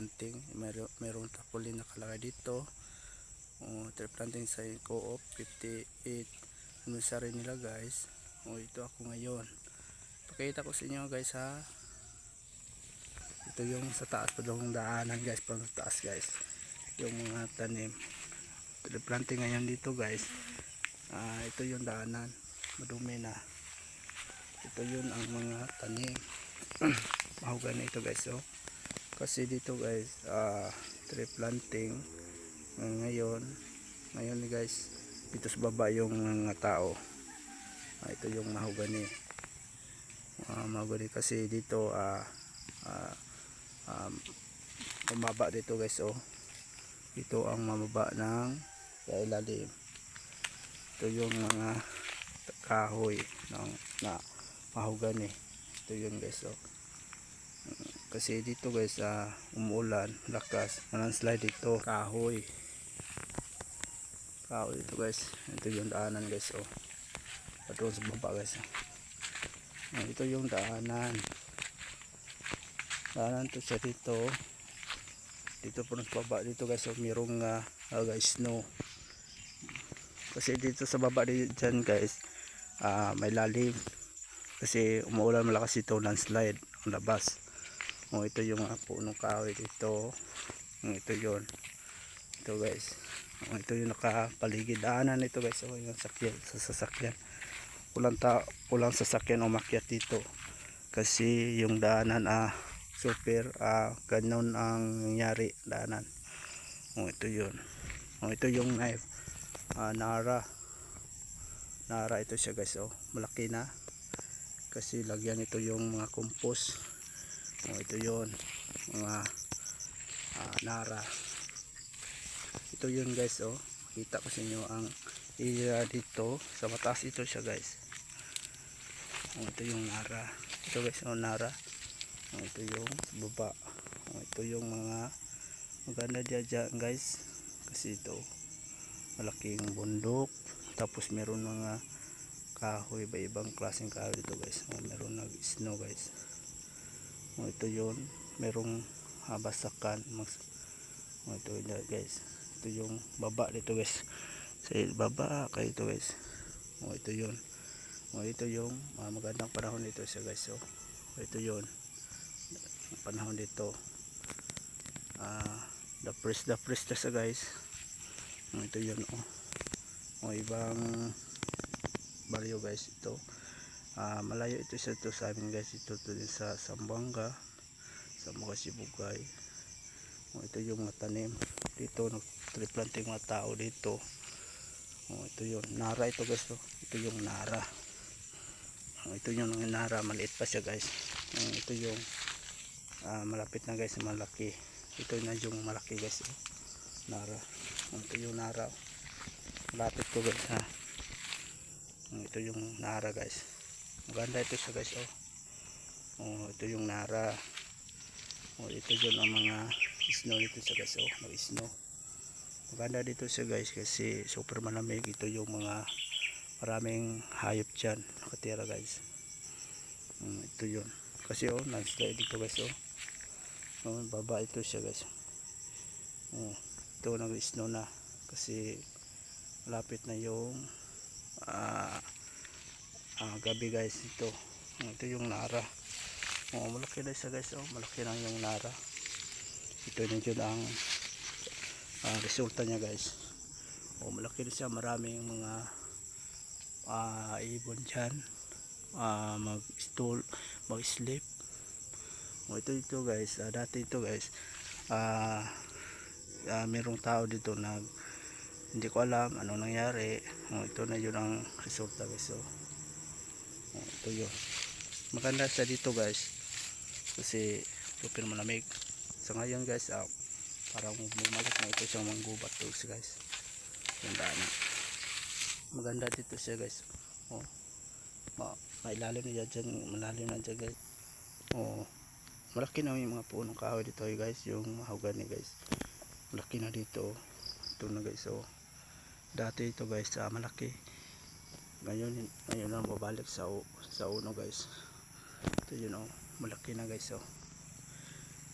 planting. Meron tapulin nakalagay dito. Tree planting sa Co-op 58 anniversary nila guys. Ito ako ngayon. Pakita ko sa inyo guys ha. Ito yung sa taas pa yung daanan guys, pang taas guys. Yung mga tanim. Tree planting ngayon dito guys. Ito yung daanan. Madumi na. Ito yun ang mga tanim. Mahogany ito guys kasi dito guys tree planting ngayon guys dito sa baba yung mga tao. Ito yung mahogany. Mahogany kasi dito mababa dito guys ito ang mababa ng ilalim. Ito yung mga kahoy na mahogany. Ito yun guys kasi dito guys umuulan lakas, landslide dito, kahoy dito guys. Ito yung daanan guys patungkol sa baba guys. Ito yung daanan to siya dito po sa baba dito guys. Mayroong snow kasi dito sa baba dyan guys may lalim kasi umuulan malakas ito, landslide ang labas. Ito yung mga punong kahoy dito. Ito yun. Ito guys. Ito yung nakapaligid daanan nito guys. Yung sasakyan. Pulang sasakyan umakyat dito. Kasi yung daanan super ganun ang nangyari daanan. Ito yun. Ito yung knife. Nara ito siya guys malaki na. Kasi lagyan ito yung mga compost. Ito yun mga nara. Ito yun guys kita ko sa inyo ang area dito sa mataas. Ito siya guys. Ito yung nara. Ito guys nara. Ito yung baba. Ito yung mga maganda dyan guys kasi ito malaking bundok tapos meron mga kahoy, ibang klaseng kahoy dito guys. Meron nag snow guys. Ito yun, merong basakan. Ito yun guys. Ito yung baba dito guys. Sa baba kayo ito guys. Ito yun. Ito yung magandang panahon dito siya guys. Ito yun. Panahon dito. The fresh na siya guys. Ito yun ibang baryo guys ito. Malayo ito sa amin guys. Ito din sa Zamboanga Sibugay. Ito yung mga tanim dito, tree planting mga tao dito. Ito yung nara ito guys ito yung nara. Ito yung nara, maliit pa siya guys. Ito yung malapit na guys, malaki. Ito na yung malaki guys nara. Ito yung nara malapit ko guys ito yung nara guys. Maganda ito siya guys ito yung nara. Ito yun ang mga snow dito siya guys snow. Maganda dito siya guys kasi super malamig. Ito yung mga maraming hayop dyan nakatira guys. Ito yun kasi landslide dito guys baba ito siya guys. Ito nag snow na kasi malapit na yung gabi guys. Ito yung nara. Malaki na siya guys malaki na yung nara. Ito na yun ang resulta niya guys. Malaki na siya, maraming mga ibon dyan mag sleep. Ito guys dati ito guys merong tao dito hindi ko alam ano nangyari. Ito na yun ang resulta guys. Ito yun, maganda siya dito guys kasi super malamig sa ngayon guys. Parang bumalik na ito siyang manggubat to guys. Yung daan maganda dito siya guys. Mailalim na dyan, malalim na dyan guys. Malaki na yung mga punong kahoy dito guys. Yung mahogany guys malaki na dito. Ito na guys dati ito guys malaki. Ngayon na babalik sa uno guys. Ito yun malaki na guys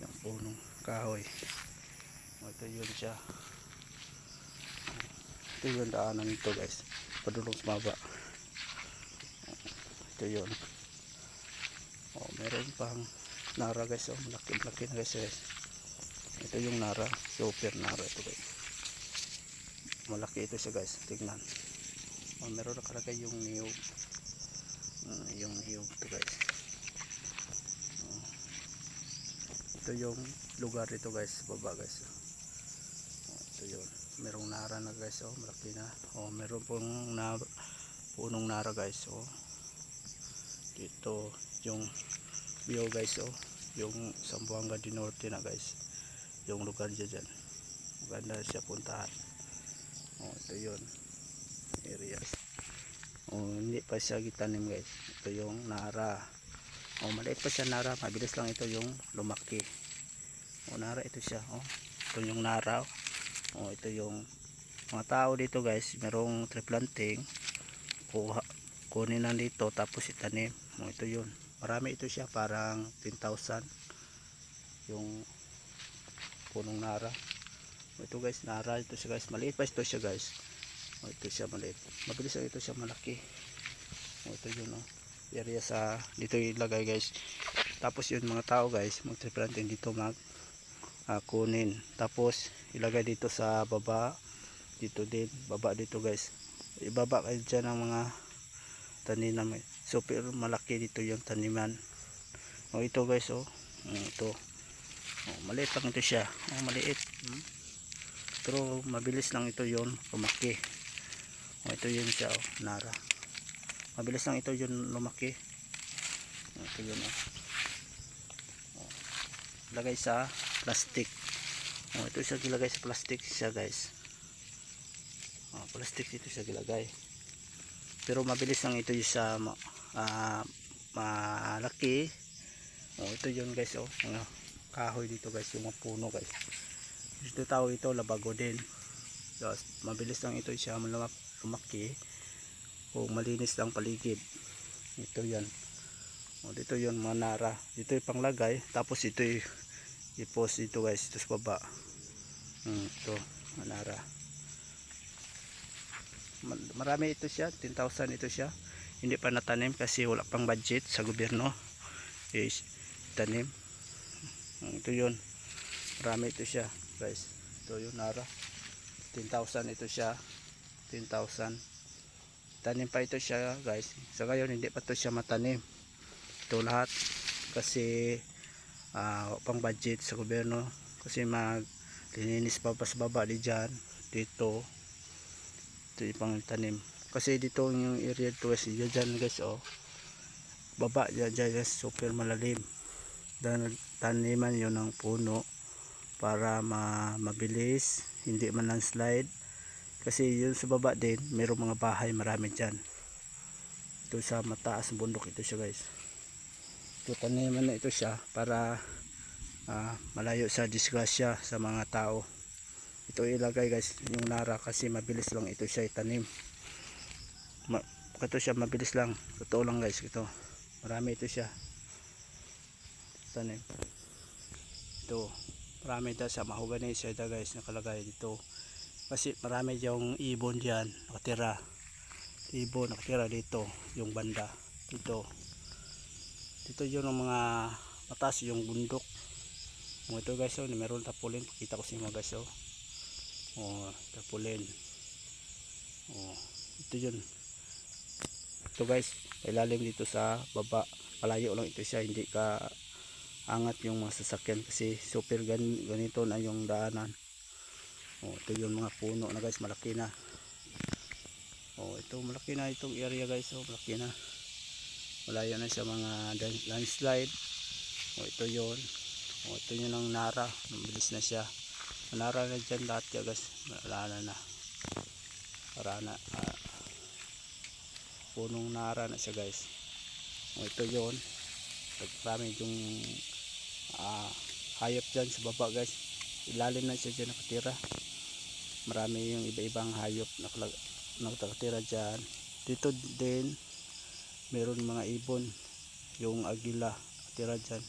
yung punong kahoy. Ito yun siya. Ito yung daanan nito guys, padulong sa baba. Ito yun. Meron pang nara guys, malaki na guys. Ito yung nara, super nara ito guys. Malaki ito siya guys, tignan. Meron nakalagay yung niyog. Yung niyog ito guys. Ito yung lugar dito guys, baba guys. Ito yun, merong nara na guys, malaki na. Meron pong punong nara guys. Dito yung view guys, yung Zamboanga del Norte na guys, yung lugar dyan. Maganda siya puntahan. Ito yun areas. Hindi pa siya gitanim guys. Ito yung nara. Maliit pa siya nara, mabilis lang ito yung lumaki. Nara ito siya. Ito yung nara. Ito yung mga tao dito guys, merong tree planting, kunin na dito tapos itanim. Ito yun, marami ito siya, parang 10,000 yung punong nara. Ito guys, nara ito siya guys, maliit pa ito siya guys. Ito siya maliit, mabilis lang ito siya malaki. Ito yun area sa dito ilagay guys. Tapos yun mga tao guys, mag tree planting dito kunin, tapos ilagay dito sa baba, dito din, baba dito guys, ibaba kayo dyan ang mga taniman. Super malaki dito yung taniman. Ito guys, ito maliit lang ito siya, maliit, pero mabilis lang ito yun lumaki. Ito yun siya, nara, mabilis lang ito yun lumaki. Ito yun, lagay sa plastic. Ito siya gilagay sa plastic siya guys. Plastic ito siya gilagay, pero mabilis lang ito sa malaki. Ito yun guys, mga kahoy dito guys, yung mga puno guys. Dito tawag ito labago din. Mabilis lang ito siya lumaki kung malinis lang paligid. Ito yan. Dito yun mga nara, dito yung panglagay, tapos ito yung i-post dito guys, ito sa baba. Ito nara, marami ito siya, 10,000 ito siya. Hindi pa natanim kasi wala pang budget sa gobyerno tanim. Ito yun, marami ito siya guys. Ito yung nara, 10,000 ito siya, 10,000 tanim pa ito siya guys. Sa ngayon hindi pa ito siya matanim, ito lahat kasi pang budget sa gobyerno, kasi maglilinis pa sa baba dyan, dito ito yung pang tanim. Kasi dito yung area to guys, dyan guys, baba dyan guys, super malalim. Dan taniman yun ng puno para mabilis, hindi man landslide. Kasi yun sa baba din, mayroong mga bahay, marami dyan. Ito sa mataas bundok ito siya guys. Ito taniman na ito siya para malayo sa disgrasya sa mga tao. Ito ilagay guys yung nara kasi mabilis lang ito siya itanim. Ito siya mabilis lang, totoo lang guys. Ito marami ito siya tanim. Ito marami dyan sa mahogany siya guys nakalagay dito, kasi marami yung ibon dyan nakatira. Ibon nakatira dito yung banda dito yun ang mga mataas yung bundok. Ito guys, meron tapulin, pakita ko sa inyo guys. Tapulin, ito yun. Ito guys, ilalim dito sa baba, palayo lang ito siya, hindi ka angat yung mga sasakyan kasi super ganito na yung daanan. Ito yung mga puno na guys, malaki na. Ito malaki na itong area guys, malaki na, malayo na sa mga landslide. Ito yun, ito yun ang nara, mabilis na siya. Nara na dyan lahat ya guys, wala na para na punong nara na siya guys. Ito yun, marami yung hayop dyan sa baba guys, ilalim na siya dyan nakatira. Marami yung iba-ibang hayop nakatira dyan. Dito din meron mga ibon, yung agila nakatira dyan.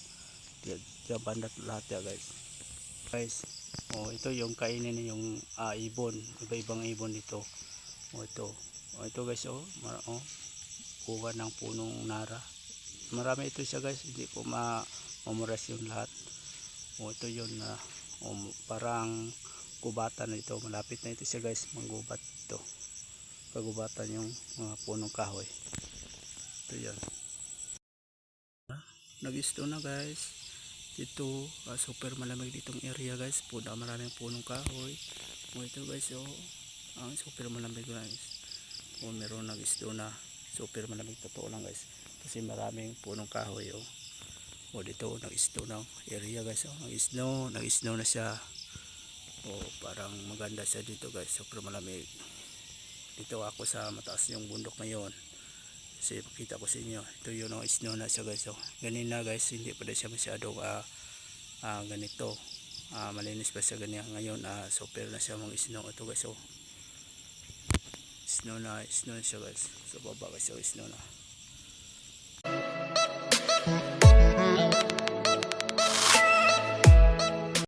Diyan banda lahat ya guys. Guys, oh ito yung kainin yung ibon, iba-ibang ibon dito. Oh ito. Oh ito guys oh, oh kuha ng punong nara. Marami ito siya guys, hindi ko mamuras yung lahat. Oh ito yun na parang gubatan na ito, malapit na ito siya guys, manggubat ito. Kagubatan yung mga punong kahoy. Ito yan. Nag-isto na guys. Dito super malamig ditong area guys, maraming punong kahoy. Oh ito guys oh, ang super malamig guys. Oh meron nag-isto na, super malamig, totoo lang guys, kasi maraming punong kahoy oh. Oh dito nag-isto na area guys oh, nag-snow na siya. Oh parang maganda siya dito guys, super malamig. Dito ako sa mataas yung bundok na yon. Kasi pakita ko sa inyo, ito yung snow na siya guys oh. Ganina guys, hindi pa siya masyadong ganito, malinis pa siya ganyan. Ngayon super na siya mga snow. Ito guys oh, snow na siya guys, sa baba guys oh, snow na.